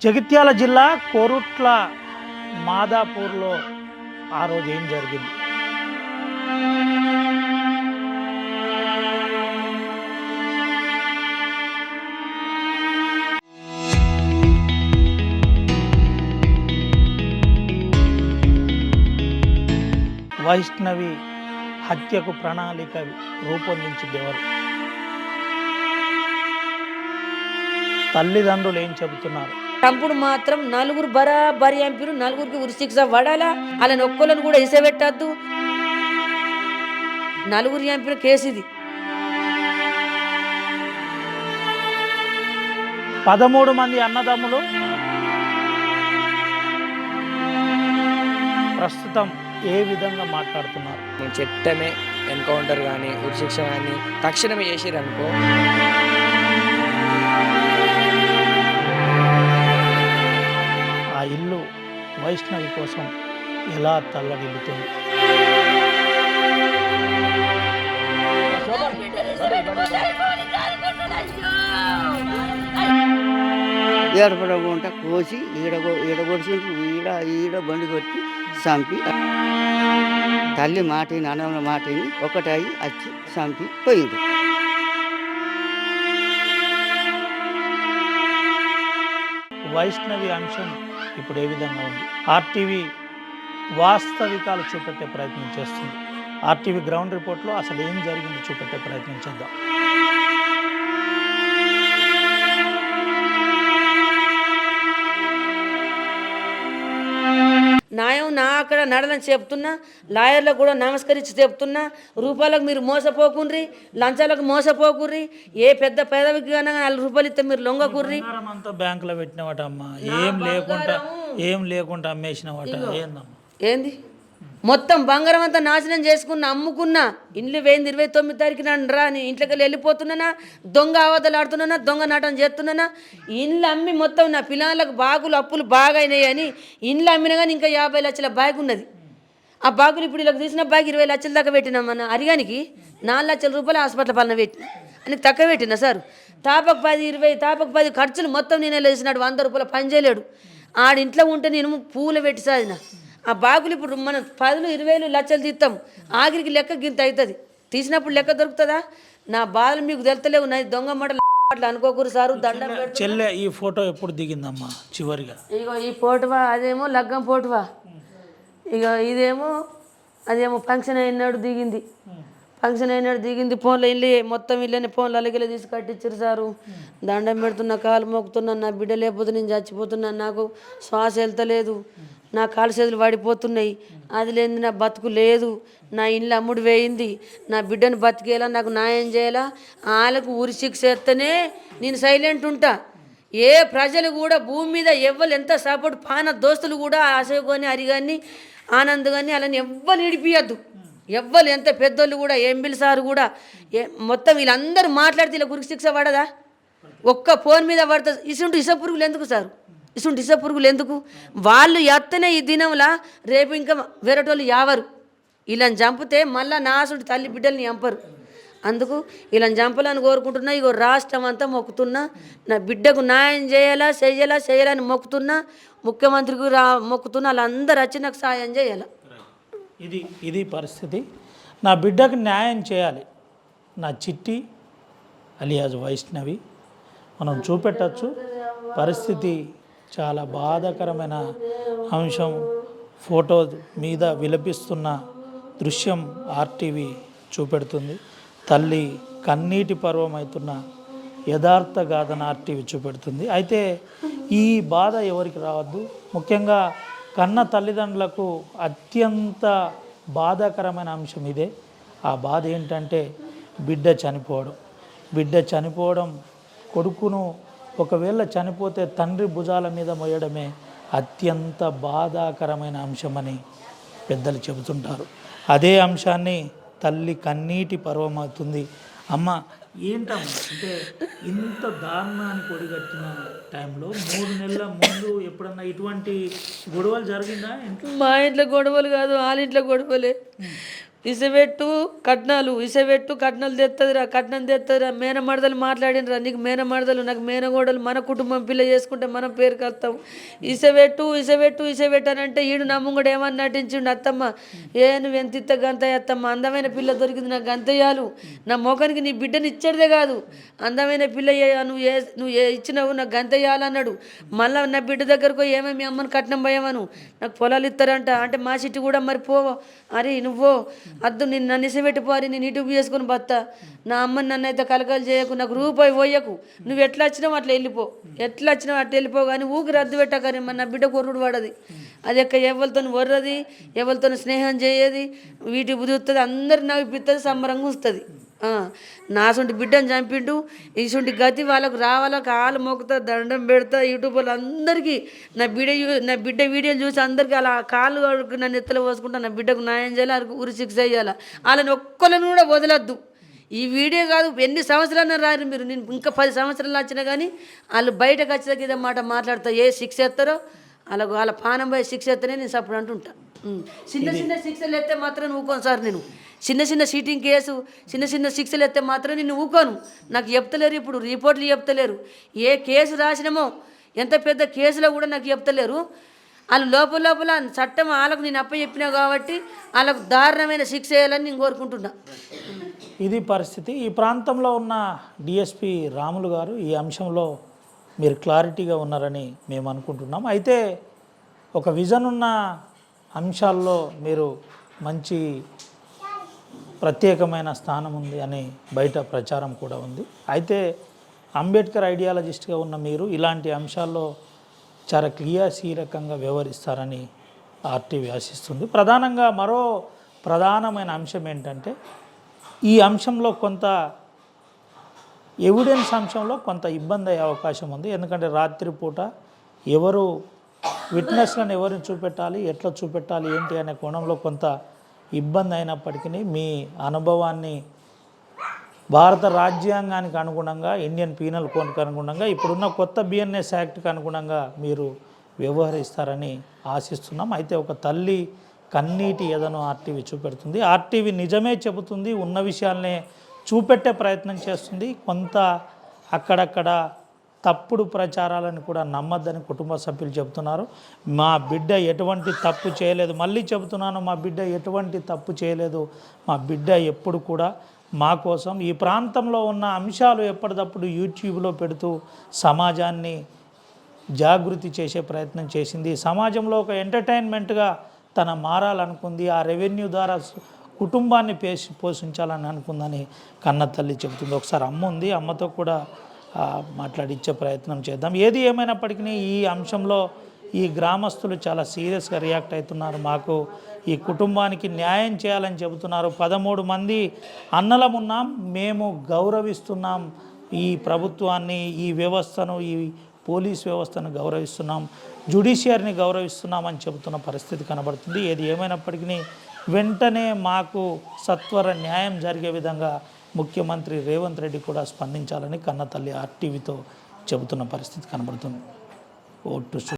జగిత్యాల జిల్లా కోరుట్ల మాదాపూర్లో ఆ రోజు ఏం జరిగింది? వైష్ణవి హత్యకు ప్రణాళిక రూపొందించింది ఎవరు? తల్లిదండ్రులు ఏం చెబుతున్నారు? చంపుడు మాత్రం నలుగురు బరాబరి ఎంపీలు, నలుగురికి ఉరిశిక్ష పడాలా, వాళ్ళని ఒక్కళ్ళని కూడా ఇసబెట్టద్దు. నలుగురు ఎంపీల కేసు ఇది. 13 మంది అన్నదమ్ములు ప్రస్తుతం ఏ విధంగా మాట్లాడుతున్నారు? నేను చట్టమే ఎన్కౌంటర్ కానీ ఉరిశిక్ష కానీ తక్షణమే చేసిరనుకో, ఆ ఇల్లు వైష్ణవి కోసం ఎలా తల్లడిల్లుతుంది? ఏడపడకుండా కోసి ఈడగొడిచి ఈడ బండి కొట్టి చంపి, తల్లి మాటిని అన్నమ్మ మాటిని ఒకటాయి వచ్చి చంపి పోయింది. వైష్ణవి అంశం ఇప్పుడు ఏ విధంగా ఉంది? ఆర్టీవీ వాస్తవికాలు చూపెట్టే ప్రయత్నం చేస్తుంది. ఆర్టీవీ గ్రౌండ్ రిపోర్ట్లో అసలు ఏం జరిగింది చూపెట్టే ప్రయత్నం చేద్దాం. న్యాయం నా అక్కడ నడలని చెప్తున్నా, లాయర్లకు కూడా నమస్కరించి చెప్తున్నా, రూపాయలకు మీరు మోసపోకుర్రి, లంచాలకు మోసపోకుర్రి, ఏ పెద్ద పేదవికి కన్నా 4 రూపాయలు ఇస్తే మీరు లొంగకుర్రి. అంతా బ్యాంకులో పెట్టినవాట అమ్మా, ఏం లేకుండా అమ్మేసినవాట. ఏందమ్మా ఏంది మొత్తం బంగారం అంతా నాశనం చేసుకున్నా, అమ్ముకున్నా. ఇండ్లు 29 తారీఖున రా అని ఇంట్లోకి వెళ్ళిపోతున్నానా, దొంగ ఆవదలు ఆడుతున్నానా, దొంగ నాటం చేస్తున్నానా. ఇండ్లు అమ్మి మొత్తం నా పిల్లలకు బాగులు అప్పులు బాగా అయినాయి అని ఇండ్లు అమ్మినా కానీ ఇంకా 50 లక్షల బాగు ఉన్నది. ఆ బాగులు ఇప్పుడు ఇలా తీసిన బాగు 20 లక్షల దాకా పెట్టినామన్న అరిగానికి 4 లక్షల రూపాయలు హాస్పిటల్ పాలన పెట్టిన అని తక్కువ పెట్టినా సార్. తాపకు 10, 20, తాపకు 10 ఖర్చులు మొత్తం నేనే వేసినాడు. 100 రూపాయలు పని చేయలేడు. ఆడింట్లో ఉంటే నేను పూలు పెట్టి సాధిన ఆ బాగులు ఇప్పుడు మనం 10, 20 లక్షలు తీస్తాం. ఆఖరికి లెక్క గింత అవుతుంది. తీసినప్పుడు లెక్క దొరుకుతుందా? నా బాధలు మీకు తెలుతలేవు. నా దొంగ మాటలు అనుకోకూరు సారు. దండం చెల్లె ఈ ఫోటో ఎప్పుడు దిగిందమ్మా చివరిగా? ఇగో ఈ ఫోటోవా, అదేమో లగ్గం ఫోటోవా, ఇక ఇదేమో అదేమో ఫంక్షన్ అయినాడు దిగింది. ఫంక్షన్ అయినాడు దిగింది. ఫోన్లో ఇల్లు మొత్తం ఇల్లని ఫోన్లో అలగిలే తీసి కట్టించారు సారు. దండం పెడుతున్నా, కాలు మోకుతున్నాను. నా బిడ్డ లేకపోతే నేను చచ్చిపోతున్నాను. నాకు శ్వాస వెళ్తలేదు. నా కాలు చేతులు పడిపోతున్నాయి. అది లేని నా బతుకు లేదు. నా ఇల్లు అమ్ముడు వేయింది. నా బిడ్డను బతికేలా నాకు న్యాయం చేయాలా. వాళ్ళకు ఉరిశిక్ష చేస్తేనే నేను సైలెంట్ ఉంటా. ఏ ప్రజలు కూడా భూమి మీద ఎవ్వరు ఎంత సపోర్ట్ పాన దోస్తులు కూడా అశోక్ కానీ హరిగాని ఆనంద్ కానీ అలాని ఎవ్వరు ఇడిపియద్దు. ఎవ్వరు ఎంత పెద్దోళ్ళు కూడా ఎంబిల్ సార్ కూడా మొత్తం వీళ్ళందరూ మాట్లాడితే ఇలా ఉరిశిక్ష పడదా? ఒక్క ఫోన్ మీద పడుతుంది. ఇసుంటి పురుగులు ఎందుకు సార్? ఇసుంటి పురుగులు ఎందుకు? వాళ్ళు ఎత్తనే ఈ దినంలా రేపు ఇంకా వేరేటోళ్ళు యావరు. వీళ్ళని చంపితే మళ్ళీ నాసుడు తల్లి బిడ్డల్ని చంపరు. అందుకు వీళ్ళని చంపాలని కోరుకుంటున్నా. ఇగో రాష్ట్రం అంతా మొక్కుతున్నా. నా బిడ్డకు న్యాయం చేయాలని మొక్కుతున్నా. ముఖ్యమంత్రికి మొక్కుతున్నా. వాళ్ళందరూ వచ్చి నాకు సాయం చేయాలి. ఇది పరిస్థితి. నా బిడ్డకు న్యాయం చేయాలి. నా చిట్టి అలియాజ్ వైష్ణవి మనం చూపెట్టచ్చు. పరిస్థితి చాలా బాధాకరమైన అంశం. ఫోటో మీద విలపిస్తున్న దృశ్యం ఆర్టీవీ చూపెడుతుంది. తల్లి కన్నీటి పర్వమవుతున్న యథార్థ గాథను ఆర్టీవీ చూపెడుతుంది. అయితే ఈ బాధ ఎవరికి రావద్దు. ముఖ్యంగా కన్న తల్లిదండ్రులకు అత్యంత బాధాకరమైన అంశం ఇదే. ఆ బాధ ఏంటంటే బిడ్డ చనిపోవడం, కొడుకును ఒకవేళ చనిపోతే తండ్రి భుజాల మీద మోయడమే అత్యంత బాధాకరమైన అంశమని పెద్దలు చెబుతుంటారు. అదే అంశాన్ని తల్లి కన్నీటి పర్వమవుతుంది. అమ్మ ఏంటమ్మా అంటే ఇంత దారుణానికి ఒడిగట్టిన టైంలో 3 నెలల ముందు ఎప్పుడన్నా ఇటువంటి గొడవలు జరిగిందా? మా ఇంట్లో గొడవలు కాదు, వాళ్ళ ఇంట్లో గొడవలే. ఇసబెట్టు కట్నాలు తెస్తుందిరా, కట్నం తెస్తుందిరా. మేనమడదలు మాట్లాడినరా, నీకు మేనమడదలు, నాకు మేనగోడలు, మన కుటుంబం పిల్ల చేసుకుంటే మనం పేరుకి వస్తాం. ఇసబెట్టు అని అంటే ఈడు నమ్ముడు ఏమని నటించిండు. అత్తమ్మ నువ్వు ఎంత ఇత్త గంతయ్య అత్తమ్మ, అందమైన పిల్ల దొరికింది, నాకు గంతయ్యాలు, నా మొఖానికి నీ బిడ్డని ఇచ్చేదే కాదు, అందమైన పిల్ల నువ్వు ఇచ్చినావు, నాకు గంతయ్యాలన్నాడు. మళ్ళీ నా బిడ్డ దగ్గరకు ఏమేమి అమ్మని కట్నం పోయామను, నాకు పొలాలు ఇస్తారంట అంటే మా సిట్టి కూడా మరి పో అరే నువ్వో అద్దు, నన్ను ఇసబెట్టిపోరి, నేను ఇటు చేసుకుని బత్తా, నా అమ్మని నన్ను అయితే కలకలు చేయకు, నాకు రూపాయి పోయకు, నువ్వు ఎట్లా వచ్చినావు అట్లా వెళ్ళిపో కానీ ఊకి రద్దు పెట్టకని మన నా బిడ్డ కొర్రుడు పడది. అది ఎక్క ఎవరితో వర్రది, ఎవరితో స్నేహం చేయది, వీటి బుద్ధి అందరు నవ్విపిస్తుంది, సంబరంగా వస్తుంది. నాసుంటి బిడ్డను చంపిండు, ఇసుంటి గతి వాళ్ళకు రావాలా, కాలు మొక్కుతా, దండం పెడతా, యూట్యూబ్లో అందరికీ నా బిడ్డ వీడియోలు చూసి అందరికీ అలా కాళ్ళు నన్ను ఎత్తలు పోసుకుంటా, నా బిడ్డకు న్యాయం చేయాలి, వాళ్ళకి ఉరి శిక్ష చేయాలి, వాళ్ళని ఒక్కళ్ళని కూడా వదలొద్దు. ఈ వీడియో కాదు ఎన్ని సంవత్సరాలు రారు మీరు, నేను ఇంకా 10 సంవత్సరాలు వచ్చినా కానీ వాళ్ళు బయటకు వచ్చేదాకా ఇదే మాట మాట్లాడతా, ఏ శిక్ష ఎత్తారో వాళ్ళ పానం పోయి శిక్ష ఎత్తనే నేను సప్పుడు అంటుంటా. చిన్న శిక్షలు ఎత్తే మాత్రం ఊకోను సార్, నేను చిన్న సీటింగ్ కేసు చిన్న శిక్షలు ఎత్తే మాత్రం నేను ఊకోను. నాకు చెప్తలేరు, ఇప్పుడు రిపోర్ట్లు చెప్తలేరు, ఏ కేసు రాసినామో ఎంత పెద్ద కేసులో కూడా నాకు చెప్తలేరు. వాళ్ళు లోపల చట్టం వాళ్ళకు నేను చెప్పినా కాబట్టి వాళ్ళకు దారుణమైన శిక్ష వేయాలని నేను కోరుకుంటున్నా. ఇది పరిస్థితి. ఈ ప్రాంతంలో ఉన్న డిఎస్పి రాములు గారు ఈ అంశంలో మీరు క్లారిటీగా ఉన్నారని మేము అనుకుంటున్నాం. అయితే ఒక విజన్ ఉన్న అంశాల్లో మీరు మంచి ప్రత్యేకమైన స్థానం ఉంది అని బయట ప్రచారం కూడా ఉంది. అయితే అంబేద్కర్ ఐడియాలజిస్ట్గా ఉన్న మీరు ఇలాంటి అంశాల్లో చాలా క్రియాశీలకంగా వ్యవహరిస్తారని ఆర్టీవీ ఆశిస్తుంది. ప్రధానంగా మరో ప్రధానమైన అంశం ఏంటంటే ఈ అంశంలో కొంత ఎవిడెన్స్ అంశంలో కొంత ఇబ్బంది అయ్యే అవకాశం ఉంది. ఎందుకంటే రాత్రిపూట ఎవరు విట్నెస్లను ఎవరిని చూపెట్టాలి, ఎట్లా చూపెట్టాలి, ఏంటి అనే కోణంలో కొంత ఇబ్బంది అయినప్పటికీ మీ అనుభవాన్ని భారత రాజ్యాంగానికి అనుగుణంగా, ఇండియన్ పీనల్ కోడ్కి అనుగుణంగా, ఇప్పుడున్న కొత్త బిఎన్ఎస్ యాక్ట్కి అనుగుణంగా మీరు వ్యవహరిస్తారని ఆశిస్తున్నాం. అయితే ఒక తల్లి కన్నీటి ఎదను ఆర్టీవీ చూపెడుతుంది. ఆర్టీవీ నిజమే చెబుతుంది, ఉన్న విషయాలనే చూపెట్టే ప్రయత్నం చేస్తుంది. కొంత అక్కడక్కడ తప్పుడు ప్రచారాలను కూడా నమ్మద్దని కుటుంబ సభ్యులు చెబుతున్నారు. మా బిడ్డ ఎటువంటి తప్పు చేయలేదు, మళ్ళీ చెబుతున్నాను, మా బిడ్డ ఎటువంటి తప్పు చేయలేదు, మా బిడ్డ ఎప్పుడు కూడా మా కోసం ఈ ప్రాంతంలో ఉన్న అంశాలు ఎప్పటికప్పుడు యూట్యూబ్లో పెడుతూ సమాజాన్ని జాగృతి చేసే ప్రయత్నం చేసింది. సమాజంలో ఒక ఎంటర్టైన్మెంట్గా తన మారాలనుకుంది, ఆ రెవెన్యూ ద్వారా కుటుంబాన్ని పోషించాలని అనుకుందని కన్న తల్లి చెబుతుంది. ఒకసారి అమ్మ ఉంది, అమ్మతో కూడా మాట్లాడిచ్చే ప్రయత్నం చేద్దాం. ఏది ఏమైనప్పటికీ ఈ అంశంలో ఈ గ్రామస్తులు చాలా సీరియస్గా రియాక్ట్ అవుతున్నారు. మాకు ఈ కుటుంబానికి న్యాయం చేయాలని చెబుతున్నారు. 13 మంది అన్నలమున్నాం, మేము గౌరవిస్తున్నాం ఈ ప్రభుత్వాన్ని, ఈ వ్యవస్థను, ఈ పోలీస్ వ్యవస్థను గౌరవిస్తున్నాం, జ్యుడిషియరీని గౌరవిస్తున్నామని చెబుతున్న పరిస్థితి కనబడుతుంది. ఏది ఏమైనప్పటికీ వెంటనే మాకు సత్వర న్యాయం జరిగే విధంగా ముఖ్యమంత్రి రేవంత్ రెడ్డి కూడా స్పందించాలని కన్నతల్లి ఆర్టీవీతో చెబుతున్న పరిస్థితి కనబడుతుంది. ఓటు